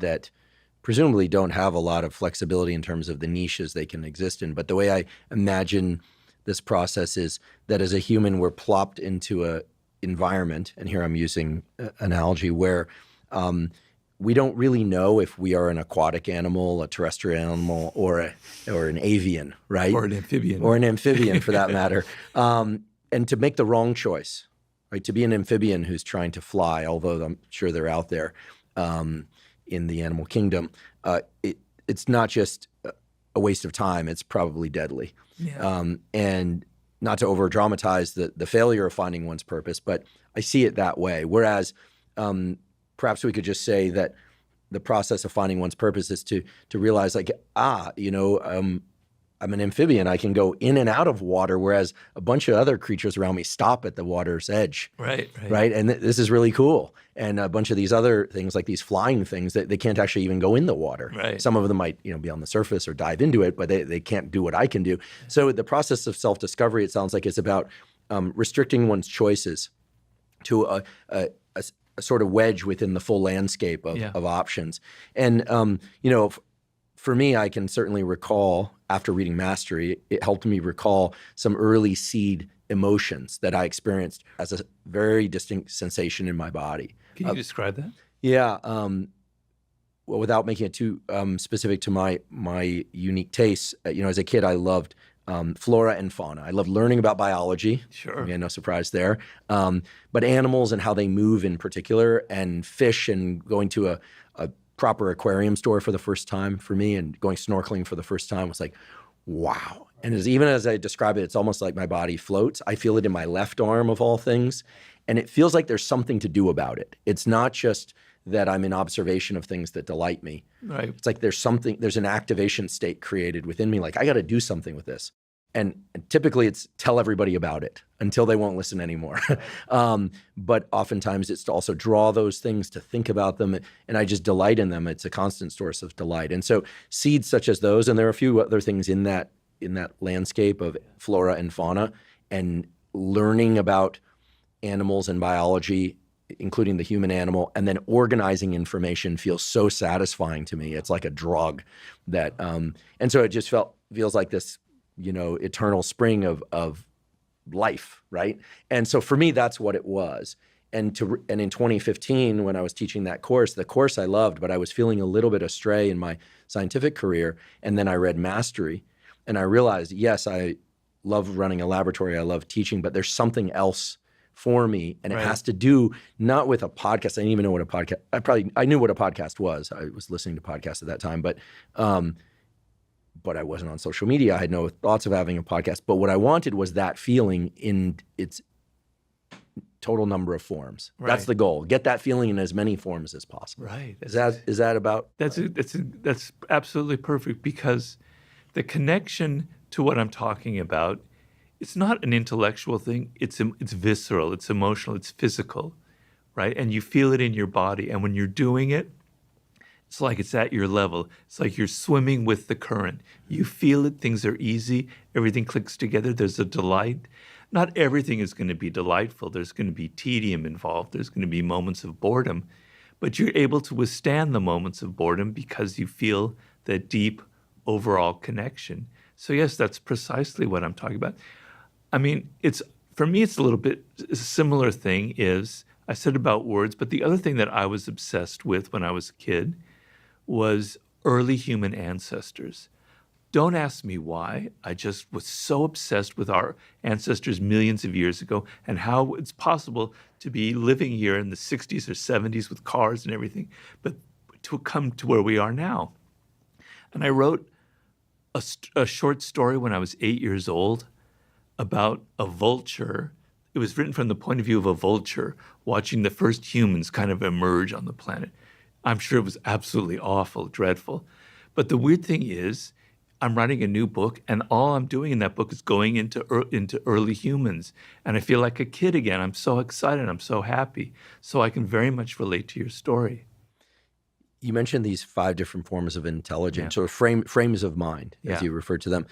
that presumably don't have a lot of flexibility in terms of the niches they can exist in. But the way I imagine this process is that as a human, we're plopped into a environment, and here I'm using analogy, where we don't really know if we are an aquatic animal, a terrestrial animal, or an avian, right? Or an amphibian. Or an amphibian, for that matter. And to make the wrong choice, right? To be an amphibian who's trying to fly, although I'm sure they're out there in the animal kingdom, it's not just a waste of time, it's probably deadly. Yeah. And not to over dramatize the failure of finding one's purpose, but I see it that way. Whereas perhaps we could just say that the process of finding one's purpose is to realize, like, I'm an amphibian. I can go in and out of water, whereas a bunch of other creatures around me stop at the water's edge. Right. And this is really cool. And a bunch of these other things, like these flying things, they can't actually even go in the water. Right. Some of them might, be on the surface or dive into it, but they can't do what I can do. So the process of self-discovery, it sounds like, is about restricting one's choices to a sort of wedge within the full landscape of options. And for me, I can certainly recall, after reading Mastery, it helped me recall some early seed emotions that I experienced as a very distinct sensation in my body. Can you describe that? Yeah. Well, without making it too specific to my unique tastes, as a kid, I loved flora and fauna. I loved learning about biology. Sure. Again, no surprise there. But animals and how they move in particular, and fish, and going to a proper aquarium store for the first time for me, and going snorkeling for the first time was like, wow. And even as I describe it, it's almost like my body floats. I feel it in my left arm, of all things. And it feels like there's something to do about it. It's not just that I'm in observation of things that delight me. Right. It's like there's an activation state created within me. Like, I got to do something with this. And typically it's tell everybody about it until they won't listen anymore. But oftentimes it's to also draw those things, to think about them, and I just delight in them. It's a constant source of delight. And so seeds such as those, and there are a few other things in that landscape of flora and fauna, and learning about animals and biology, including the human animal, and then organizing information feels so satisfying to me. It's like a drug that, and so it just feels like this, eternal spring of life, right? And so for me, that's what it was. And in 2015, when I was teaching that course, the course I loved, but I was feeling a little bit astray in my scientific career. And then I read Mastery, and I realized, yes, I love running a laboratory, I love teaching, but there's something else for me, and it has to do not with a podcast. I didn't even know what a podcast. I knew what a podcast was. I was listening to podcasts at that time, but I wasn't on social media. I had no thoughts of having a podcast. But what I wanted was that feeling in its total number of forms. Right. That's the goal. Get that feeling in as many forms as possible. Right. Is that about? That's absolutely perfect, because the connection to what I'm talking about, it's not an intellectual thing. It's visceral. It's emotional. It's physical, right? And you feel it in your body. And when you're doing it, it's like it's at your level. It's like you're swimming with the current. You feel it. Things are easy. Everything clicks together. There's a delight. Not everything is going to be delightful. There's going to be tedium involved. There's going to be moments of boredom. But you're able to withstand the moments of boredom because you feel that deep overall connection. So yes, that's precisely what I'm talking about. I mean, for me, it's a little bit a similar thing. Is I said about words, but the other thing that I was obsessed with when I was a kid was early human ancestors. Don't ask me why. I just was so obsessed with our ancestors millions of years ago, and how it's possible to be living here in the 60s or 70s with cars and everything, but to come to where we are now. And I wrote a short story when I was 8 years old about a vulture. It was written from the point of view of a vulture watching the first humans kind of emerge on the planet. I'm sure it was absolutely awful, dreadful. But the weird thing is, I'm writing a new book, and all I'm doing in that book is going into early humans. And I feel like a kid again. I'm so excited. I'm so happy. So I can very much relate to your story. You mentioned these 5 different forms of intelligence, or frames of mind, as you refer to them.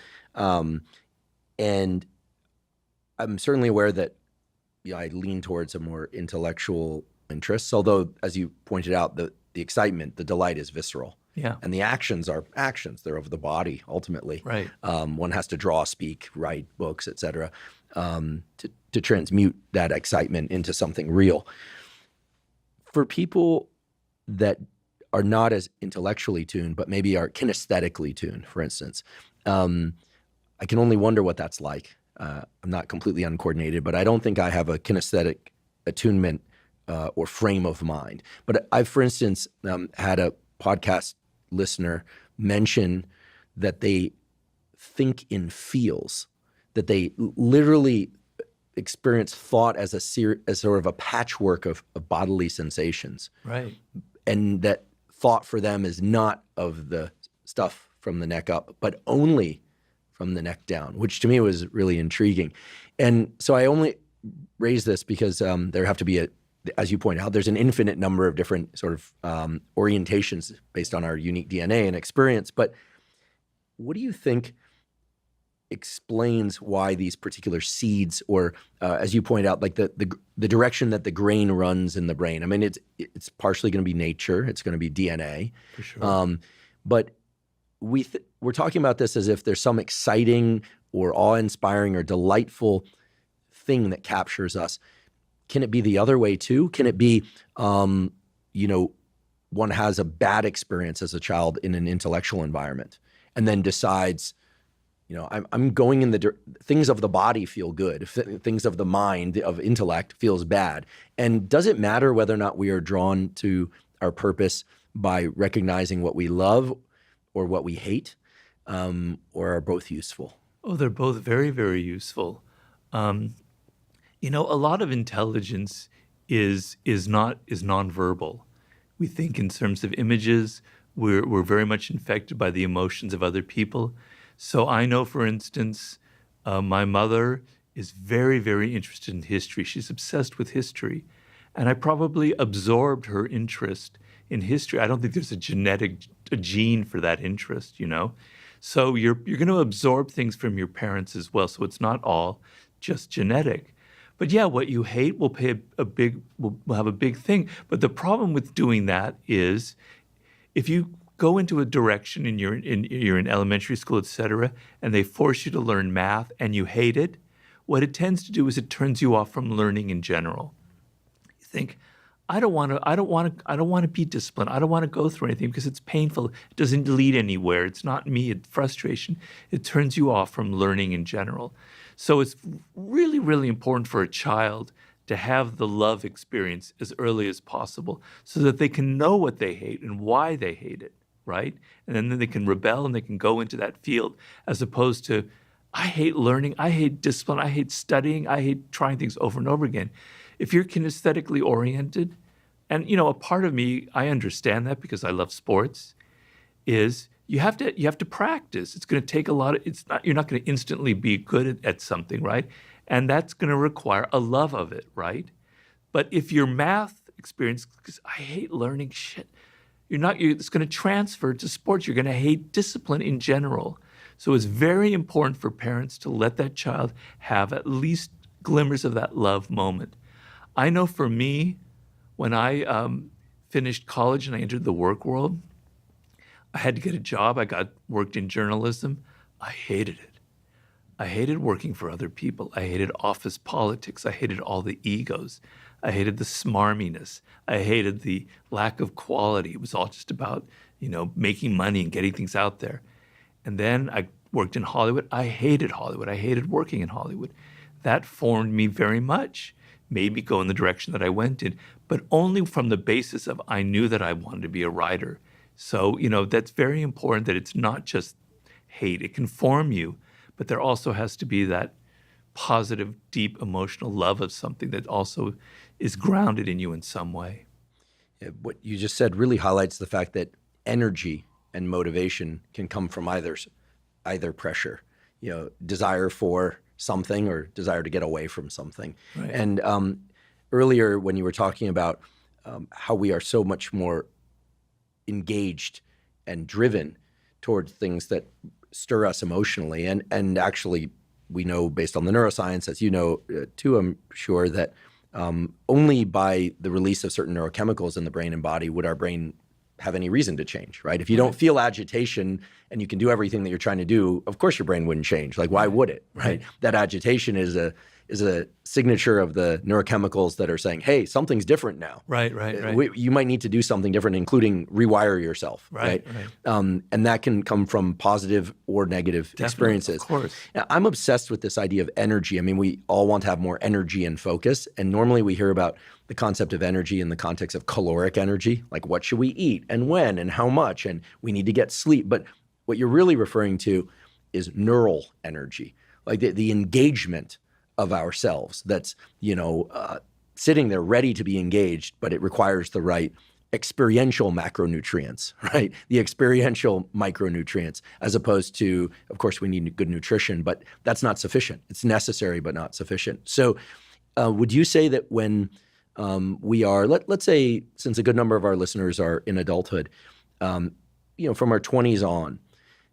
And I'm certainly aware that I lean towards a more intellectual interests, although, as you pointed out, the excitement, the delight is visceral. Yeah. And the actions are actions. They're of the body, ultimately. Right. One has to draw, speak, write books, etc., to transmute that excitement into something real. For people that are not as intellectually tuned, but maybe are kinesthetically tuned, for instance, I can only wonder what that's like. I'm not completely uncoordinated, but I don't think I have a kinesthetic attunement or frame of mind. But I've, for instance, had a podcast listener mention that they think in feels, that they literally experience thought as as sort of a patchwork of bodily sensations. Right. And that thought for them is not of the stuff from the neck up, but only from the neck down, which to me was really intriguing. And so I only raise this because there have to be as you point out, there's an infinite number of different sort of orientations based on our unique DNA and experience. But what do you think explains why these particular seeds, or as you point out, like the direction that the grain runs in the brain? I mean, it's partially going to be nature, it's going to be DNA, For sure. but we're talking about this as if there's some exciting or awe-inspiring or delightful thing that captures us. Can it be the other way too? Can it be, one has a bad experience as a child in an intellectual environment and then decides, I'm going in things of the body feel good. Things of the mind, of intellect feels bad. And does it matter whether or not we are drawn to our purpose by recognizing what we love or what we hate, or are both useful? Oh, they're both very, very useful. A lot of intelligence is nonverbal. We think in terms of images. We're very much infected by the emotions of other people. So I know, for instance, my mother is very, very interested in history. She's obsessed with history. And I probably absorbed her interest in history. I don't think there's a gene for that interest, So you're going to absorb things from your parents as well. So it's not all just genetic. But yeah, what you hate will will have a big thing. But the problem with doing that is, if you go into a direction and you're in elementary school, et cetera, and they force you to learn math and you hate it, what it tends to do is it turns you off from learning in general. You think, I don't want to be disciplined. I don't want to go through anything because it's painful. It doesn't lead anywhere. It's not me. It's frustration. It turns you off from learning in general. So it's really, really important for a child to have the love experience as early as possible so that they can know what they hate and why they hate it, right? And then they can rebel and they can go into that field, as opposed to, I hate learning, I hate discipline, I hate studying, I hate trying things over and over again. If you're kinesthetically oriented, and a part of me, I understand that because I love sports, is you have to practice. It's going to take a lot of, you're not going to instantly be good at something, right? And that's going to require a love of it, right? But if your math experience, because I hate learning shit, it's going to transfer to sports. You're going to hate discipline in general. So it's very important for parents to let that child have at least glimmers of that love moment. I know for me, when I finished college and I entered the work world, I had to get a job. I worked in journalism. I hated it. I hated working for other people. I hated office politics. I hated all the egos. I hated the smarminess. I hated the lack of quality. It was all just about, making money and getting things out there. And then I worked in Hollywood. I hated Hollywood. I hated working in Hollywood. That formed me very much, made me go in the direction that I went in, but only from the basis of I knew that I wanted to be a writer. So, that's very important, that it's not just hate. It can form you, but there also has to be that positive, deep emotional love of something that also is grounded in you in some way. Yeah, what you just said really highlights the fact that energy and motivation can come from either pressure, desire for something or desire to get away from something. Right. And earlier when you were talking about how we are so much more engaged and driven towards things that stir us emotionally, and actually we know, based on the neuroscience, as you know too, I'm sure, that Only by the release of certain neurochemicals in the brain and body would our brain have any reason to change, right? If you don't feel agitation and you can do everything that you're trying to do, of course your brain wouldn't change. Like, why would it, right? That agitation is a signature of the neurochemicals that are saying, hey, something's different now. Right. You might need to do something different, including rewire yourself, right? And that can come from positive or negative experiences. Of course. Now, I'm obsessed with this idea of energy. I mean, we all want to have more energy and focus. And normally we hear about the concept of energy in the context of caloric energy, like what should we eat and when and how much, and we need to get sleep. But what you're really referring to is neural energy, like the engagement of ourselves that's, sitting there ready to be engaged, but it requires the right experiential macronutrients, right? The experiential micronutrients, as opposed to, of course, we need good nutrition, but that's not sufficient. It's necessary, but not sufficient. So would you say that when we are, let's say, since a good number of our listeners are in adulthood, from our 20s on,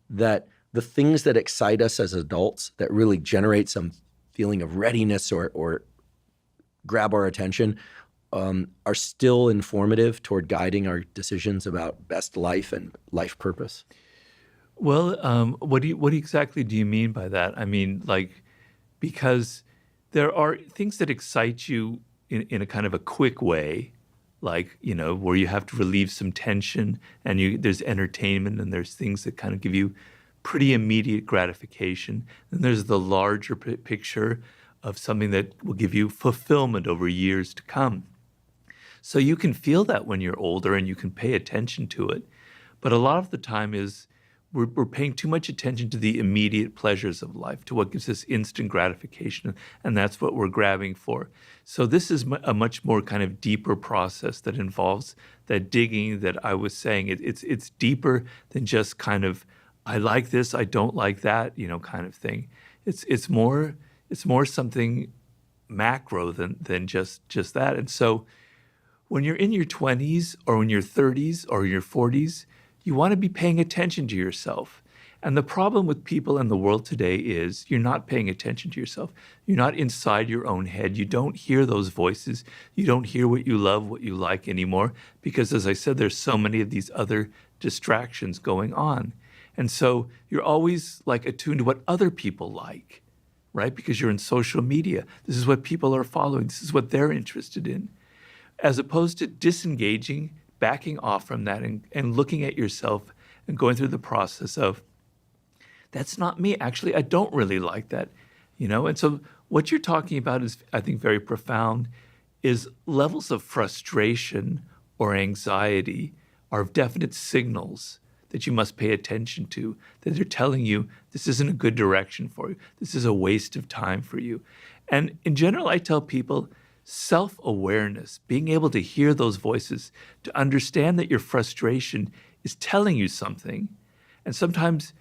that the things that excite us as adults that really generate some feeling of readiness or grab our attention are still informative toward guiding our decisions about best life and life purpose? Well, what exactly do you mean by that? I mean, because there are things that excite you in a kind of a quick way, where you have to relieve some tension, and there's entertainment, and there's things that kind of give you pretty immediate gratification. And there's the larger picture of something that will give you fulfillment over years to come. So you can feel that when you're older and you can pay attention to it. But a lot of the time we're paying too much attention to the immediate pleasures of life, to what gives us instant gratification, and that's what we're grabbing for. So this is a much more kind of deeper process that involves that digging that I was saying. It's deeper than just kind of, I like this, I don't like that, kind of thing. It's more something macro than just that. And so when you're in your 20s or in your 30s or your 40s, you want to be paying attention to yourself. And the problem with people in the world today is you're not paying attention to yourself. You're not inside your own head. You don't hear those voices. You don't hear what you love, what you like anymore, because, as I said, there's so many of these other distractions going on. And so you're always attuned to what other people like, right? Because you're in social media. This is what people are following. This is what they're interested in. As opposed to disengaging, backing off from that and looking at yourself and going through the process of, that's not me. Actually, I don't really like that, And so what you're talking about is, I think, very profound, is levels of frustration or anxiety are definite signals that you must pay attention to, that they're telling you this isn't a good direction for you. This is a waste of time for you. And in general, I tell people, self-awareness, being able to hear those voices, to understand that your frustration is telling you something. And sometimes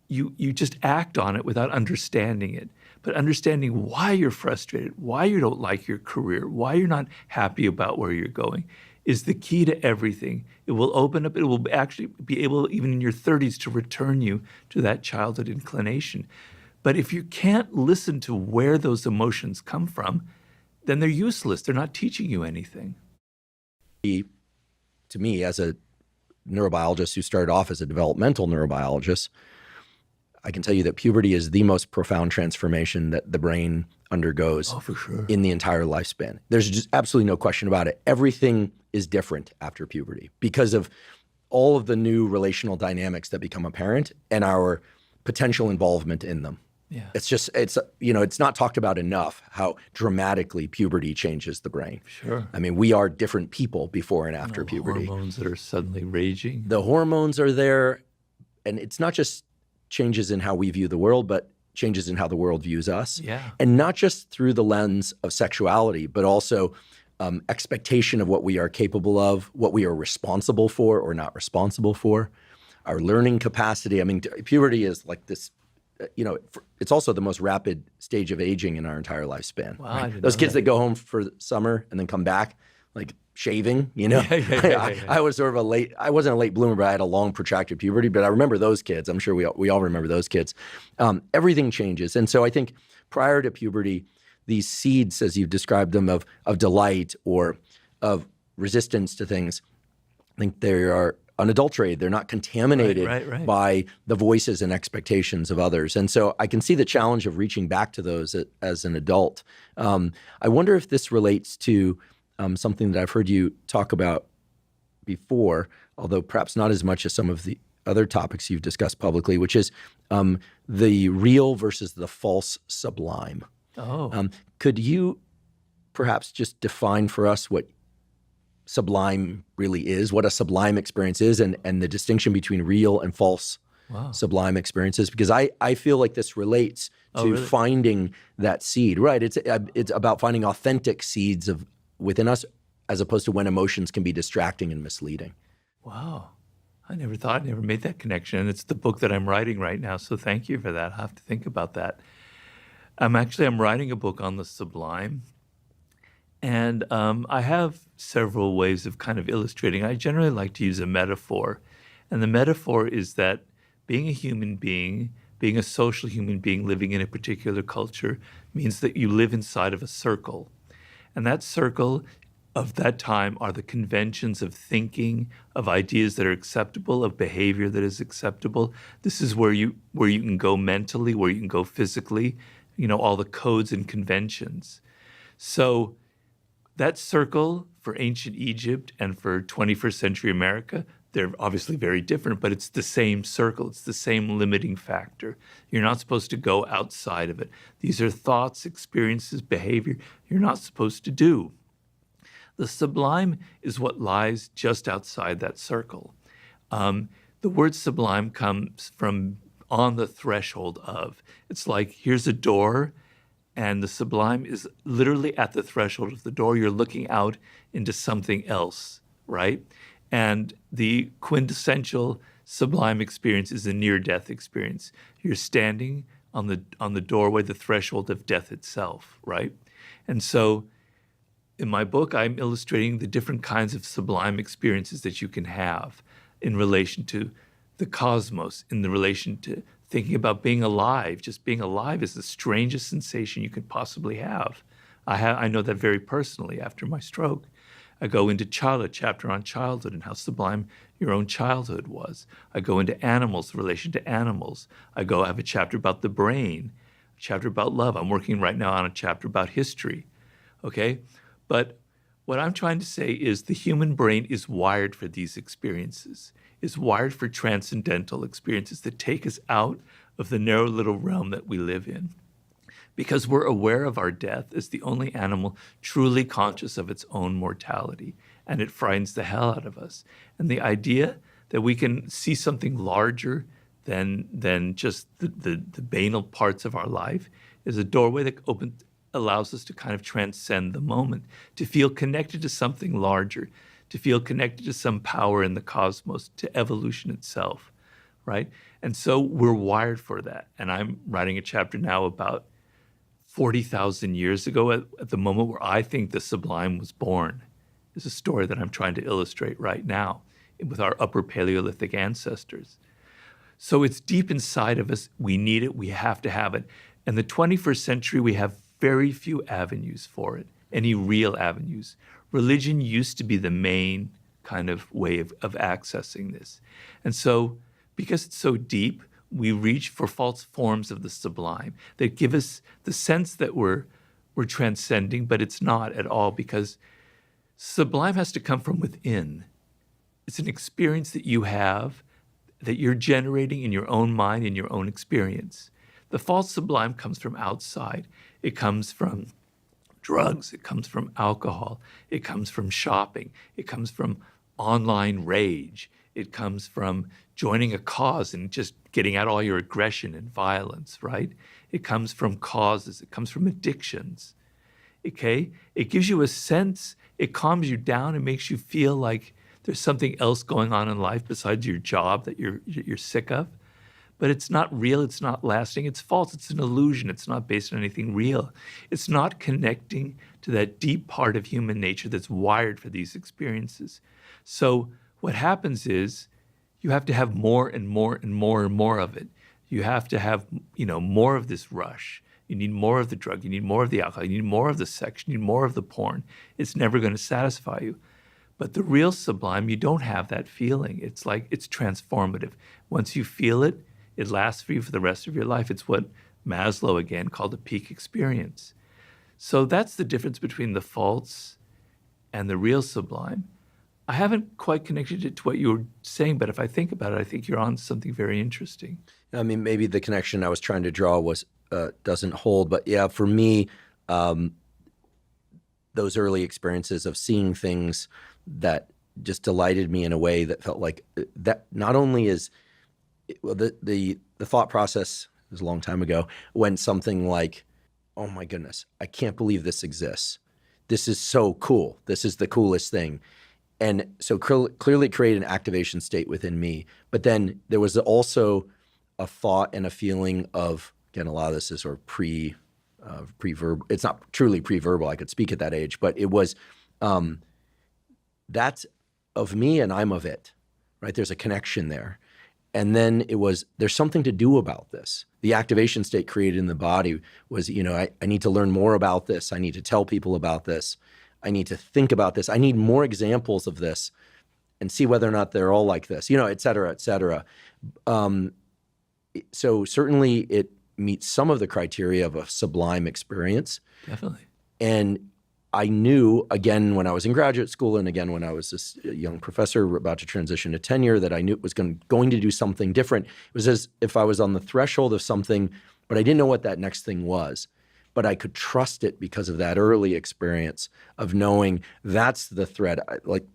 you just act on it without understanding it. But understanding why you're frustrated, why you don't like your career, why you're not happy about where you're going is the key to everything. It will open up, it will actually be able, even in your 30s, to return you to that childhood inclination. But if you can't listen to where those emotions come from, then they're useless. They're not teaching you anything. To me, as a neurobiologist who started off as a developmental neurobiologist, I can tell you that puberty is the most profound transformation that the brain undergoes in the entire lifespan. There's just absolutely no question about it. Everything is different after puberty because of all of the new relational dynamics that become apparent and our potential involvement in them. Yeah. It's not talked about enough how dramatically puberty changes the brain. Sure. I mean, we are different people before and after puberty. Hormones that are suddenly raging. The hormones are there, and it's not just changes in how we view the world, but changes in how the world views us. Yeah. And not just through the lens of sexuality, but also expectation of what we are capable of, what we are responsible for or not responsible for, our learning capacity. I mean, puberty is like this, it's also the most rapid stage of aging in our entire lifespan. Wow, right? Those kids that go home for the summer and then come back, like shaving, Yeah. I was sort of I wasn't a late bloomer, but I had a long protracted puberty, but I remember those kids. I'm sure we all remember those kids. Everything changes. And so I think prior to puberty, these seeds, as you've described them, of delight or of resistance to things, I think they are unadulterated. They're not contaminated Right. by the voices and expectations of others. And so I can see the challenge of reaching back to those as an adult. I wonder if this relates to something that I've heard you talk about before, although perhaps not as much as some of the other topics you've discussed publicly, which is the real versus the false sublime. Could you perhaps just define for us what sublime really is, what a sublime experience is, and the distinction between real and false sublime experiences? Because I feel like this relates to really? finding that seed, right? It's about finding authentic seeds within us, as opposed to when emotions can be distracting and misleading. Wow. I never made that connection. And it's the book that I'm writing right now. So thank you for that. I'll have to think about that. I'm writing a book on the sublime. And I have several ways of kind of illustrating. I generally like to use a metaphor. And the metaphor is that being a human being, being a social human being living in a particular culture, means that you live inside of a circle. And that circle of that time are the conventions of thinking, of ideas that are acceptable, of behavior that is acceptable. This is where you can go mentally, where you can go physically, all the codes and conventions. So that circle for ancient Egypt and for 21st century America, they're obviously very different, but it's the same circle. It's the same limiting factor. You're not supposed to go outside of it. These are thoughts, experiences, behavior you're not supposed to do. The sublime is what lies just outside that circle. The word sublime comes from on the threshold of. It's like, here's a door, and the sublime is literally at the threshold of the door. You're looking out into something else, right? And the quintessential sublime experience is a near-death experience. You're standing on the doorway, the threshold of death itself, right? And so in my book, I'm illustrating the different kinds of sublime experiences that you can have in relation to the cosmos, in the relation to thinking about being alive. Just being alive is the strangest sensation you could possibly have. I know that very personally after my stroke. I go into a chapter on childhood and how sublime your own childhood was. I go into animals, the relation to animals. I have a chapter about the brain, a chapter about love. I'm working right now on a chapter about history, okay? But what I'm trying to say is the human brain is wired for these experiences, is wired for transcendental experiences that take us out of the narrow little realm that we live in. Because we're aware of our death as the only animal truly conscious of its own mortality, and it frightens the hell out of us. And the idea that we can see something larger than just the banal parts of our life is a doorway that allows us to kind of transcend the moment, to feel connected to something larger, to feel connected to some power in the cosmos, to evolution itself, right? And so we're wired for that. And I'm writing a chapter now about 40,000 years ago, at the moment where I think the sublime was born. Is a story that I'm trying to illustrate right now with our upper Paleolithic ancestors. So it's deep inside of us. We need it. We have to have it. In the 21st century, we have very few avenues for it, any real avenues. Religion used to be the main kind of way of accessing this. And so because it's so deep, we reach for false forms of the sublime that give us the sense that we're transcending, but it's not at all, because sublime has to come from within. It's an experience that you have, that you're generating in your own mind, in your own experience. The false sublime comes from outside. It comes from drugs. It comes from alcohol. It comes from shopping. It comes from online rage. It comes from joining a cause and just getting out all your aggression and violence, right? It comes from causes. It comes from addictions, okay? It gives you a sense, it calms you down and makes you feel like there's something else going on in life besides your job that you're sick of. But it's not real, it's not lasting, it's false, it's an illusion, it's not based on anything real. It's not connecting to that deep part of human nature that's wired for these experiences. So what happens is you have to have more and more and more and more of it. You have to have, more of this rush. You need more of the drug. You need more of the alcohol. You need more of the sex. You need more of the porn. It's never going to satisfy you. But the real sublime, you don't have that feeling. It's like it's transformative. Once you feel it, it lasts for you for the rest of your life. It's what Maslow, again, called a peak experience. So that's the difference between the false and the real sublime. I haven't quite connected it to what you were saying, but if I think about it, I think you're on something very interesting. I mean, maybe the connection I was trying to draw was doesn't hold, but yeah, for me, those early experiences of seeing things that just delighted me in a way that felt like that not only is well, the thought process was a long time ago when something like, oh my goodness, I can't believe this exists. This is so cool. This is the coolest thing. And so clearly create an activation state within me. But then there was also a thought and a feeling of, again, a lot of this is sort of pre-verbal. It's not truly pre-verbal. I could speak at that age, but it was, that's of me and I'm of it, right? There's a connection there. And then it was, there's something to do about this. The activation state created in the body was, I need to learn more about this. I need to tell people about this. I need to think about this. I need more examples of this and see whether or not they're all like this, et cetera, et cetera. So certainly it meets some of the criteria of a sublime experience. Definitely. And I knew, again, when I was in graduate school and again, when I was this young professor about to transition to tenure, that I knew it was going to do something different. It was as if I was on the threshold of something, but I didn't know what that next thing was. But I could trust it because of that early experience of knowing that's the thread. Like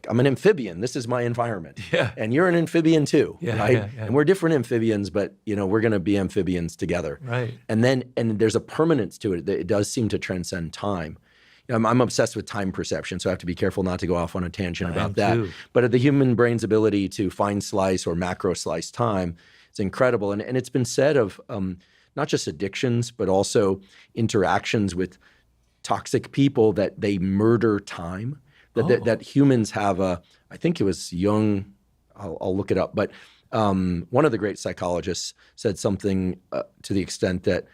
I'm an amphibian. This is my environment. Yeah. And you're an amphibian too, right? Yeah. And we're different amphibians, but we're going to be amphibians together. Right. And there's a permanence to it. It does seem to transcend time. I'm obsessed with time perception, so I have to be careful not to go off on a tangent about that. Too. But the human brain's ability to fine slice or macro slice time is incredible. And it's been said of not just addictions, but also interactions with toxic people that they murder time. That humans have I think it was Jung, I'll look it up, but one of the great psychologists said something to the extent that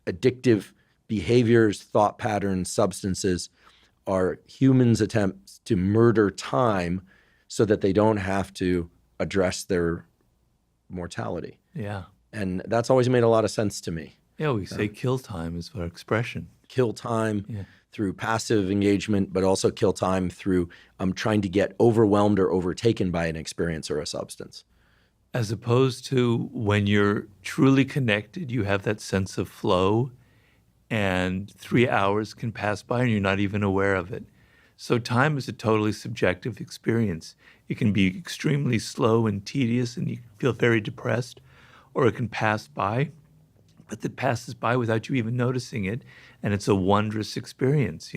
addictive behaviors, thought patterns, substances are humans' attempts to murder time so that they don't have to address their mortality. Yeah. And that's always made a lot of sense to me. Yeah, we say kill time is our expression. Kill time through passive engagement, but also kill time through trying to get overwhelmed or overtaken by an experience or a substance. As opposed to when you're truly connected, you have that sense of flow, and 3 hours can pass by and you're not even aware of it. So time is a totally subjective experience. It can be extremely slow and tedious and you feel very depressed, or it can pass by, but it passes by without you even noticing it, and it's a wondrous experience,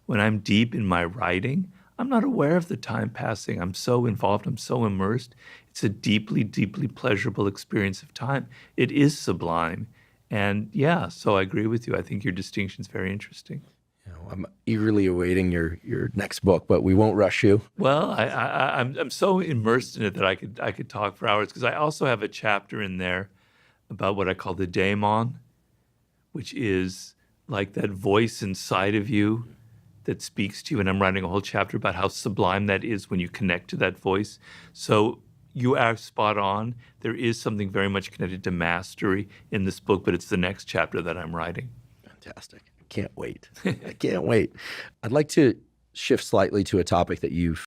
When I'm deep in my writing, I'm not aware of the time passing. I'm so involved, I'm so immersed. It's a deeply, deeply pleasurable experience of time. It is sublime. And so I agree with you. I think your distinction is very interesting. I'm eagerly awaiting your next book, but we won't rush you. Well, I'm so immersed in it that I could talk for hours, because I also have a chapter in there about what I call the daemon, which is like that voice inside of you that speaks to you. And I'm writing a whole chapter about how sublime that is when you connect to that voice. So you are spot on. There is something very much connected to mastery in this book, but it's the next chapter that I'm writing. Fantastic. I can't wait. I can't wait. I'd like to shift slightly to a topic that you've